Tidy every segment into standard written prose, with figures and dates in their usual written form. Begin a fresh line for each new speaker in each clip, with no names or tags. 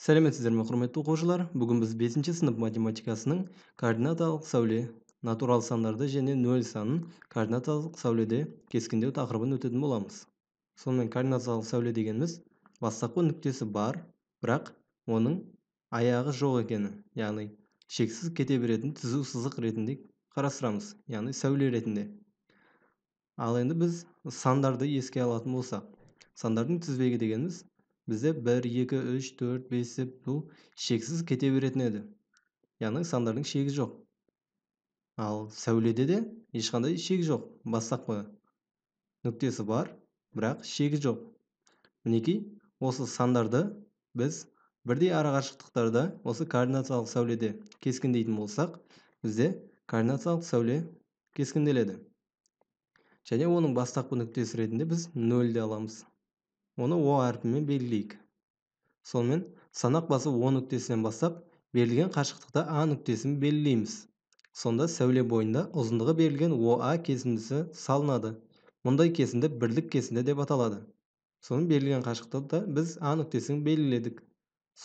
Сәлеметсіздер ме, құрметті оқушылар? Бүгін біз 5 сынып математикасының координаталық сәуле, натурал сандарды және нөл санын координаталық сәуледе кескіндеу тақырыбын өтетін боламыз. Сонымен координаталық сәуле дегеніміз бастапқы нүктесі бар, бірақ оның аяғы жоқ екені, яғни шексіз кете беретін түзу сызық ретінде қарастырамыз, яғни сәуле ретінде. Ал енді біз сандарды еске алатын болсақ, сандардың тізбегі дегеніміз бізде 1, 2, 3, 4, 5 деп бұл шексіз кете беретін еді. Яғни сандардың шегі жоқ. Ал сәуледе де ешқандай шек жоқ. Бастапқы нүктесі бар, бірақ шегі жоқ. Мінекей, осы сандарды біз бірдей арақашықтықтарда осы координациялық сәуледе кескіндейтін болсақ, бізде координациялық сәуле кескінделеді. Және оның бастапқы нүктесі ретінде біз 0-ді аламыз. Оны О әрпімен белгілейік. Сонымен санақ басы О нүктесінен бастап берілген қашықтықта А нүктесін белгілейміз. Сонда сәуле бойында ұзындығы берілген ОА кесіндісі салынады. Мұндай кесінді бірлік кесінді деп аталады. Соның берілген қашықтықта біз А нүктесін белгіледік.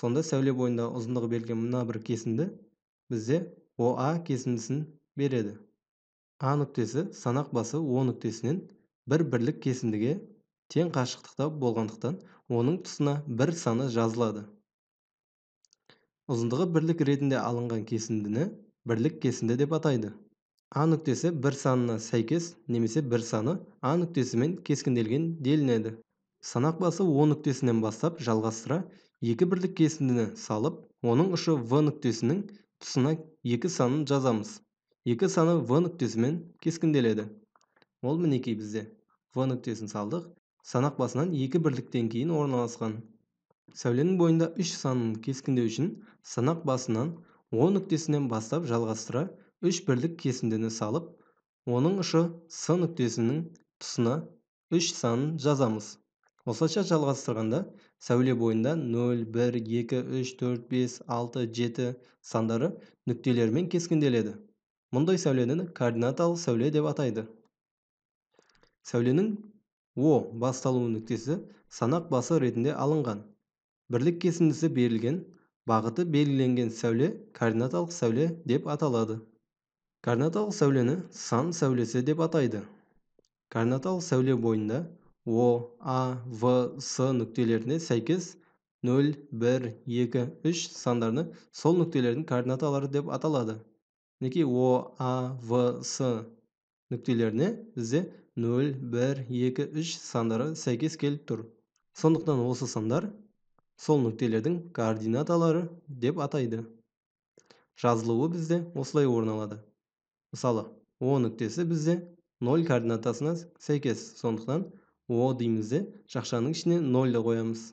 Сонда сәуле бойында ұзындығы берілген мына бір кесінді бізде ОА кесіндісін береді. А нүктесі санақ басы О нүктесінен бір бірлік кесіндіге тең қашықтықта болғандықтан, оның тұсына бір саны жазылады. Ұзындығы бірлік ретінде алынған кесіндіні бірлік кесінді деп атайды. А нүктесі бір санына сәйкес немесе бір саны А нүктесімен кескінделген делінеді. Санақ басы О нүктесінен бастап жалғастыра екі бірлік кесіндіні салып, оның ұшы В нүктесінің тұсына екі санын жазамыз. Екі саны В нүктесімен кескінделеді. Ол мінекей бізде В нүктесін салдық. Санақ басынан екі бірліктен кейін орналасқан. Сәуленің бойында 3 санын кескіндеу үшін санақ басынан О нүктесінен бастап жалғастыра 3 бірлік кесіндіні салып, оның ұшы С нүктесінің тұсына 3 санын жазамыз. Осылайша жалғастырғанда сәуле бойында 0, 1, 2, 3, 4, 5, 6, 7 сандары нүктелермен кескінделеді. Мұндай сәулені координаталық сәуле деп атайды. Сәуленің О басталу нүктесі санақ басы ретінде алынған. Бірлік кесіндісі берілген, бағыты белгіленген сәуле координаталық сәуле деп аталады. Координаталық сәулені сан сәулесі деп атайды. Координаталық сәуле бойында О, А, В, С нүктелеріне сәйкес 0, 1, 2, 3 сандарны сол нүктелердің координаталары деп аталады. Неке О, А, В, С нүктелеріне бізде 0, 1, 2, 3 сандары сәйкес келіп тұр. Сондықтан осы сандар сол нүктелердің координаталары деп атайды. Жазылуы бізде осылай орын алады. Мысалы, О нүктесі бізде 0 координатасына сәйкес. Сондықтан О деймізде жақшаның ішіне 0-ді қоямыз.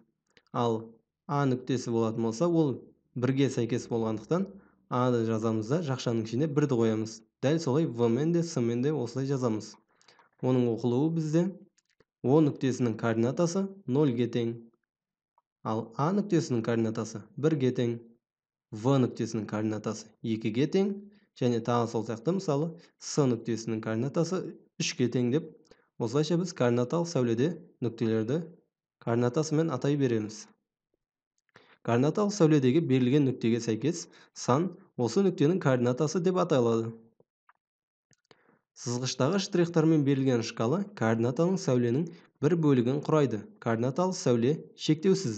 Ал А нүктесі болатын болса, ол 1-ге сәйкес болғандықтан А-ды жазамыз да жақшаның ішіне 1-ді қоямыз. Дәл солай В-мен де С-мен де осылай жазамыз. Оның оқылуы бізде О нүктесінің координатасы 0-ге тең. Ал А нүктесінің координатасы 1-ге тең. В нүктесінің координатасы 2-ге тең. Және тағы сол сияқты мысалы С нүктесінің координатасы 3-ге тең деп, осылайша біз координаталық сәуледе нүктелерді координатасымен атай береміз. Координаталық сәуледегі берілген нүктеге сәйкес сан осы нүктенің координатасы деп аталады. Сызғыштағы штрихтармен берілген шкала координаталық сәуленің бір бөлігін құрайды. Координаталық сәуле шектеусіз.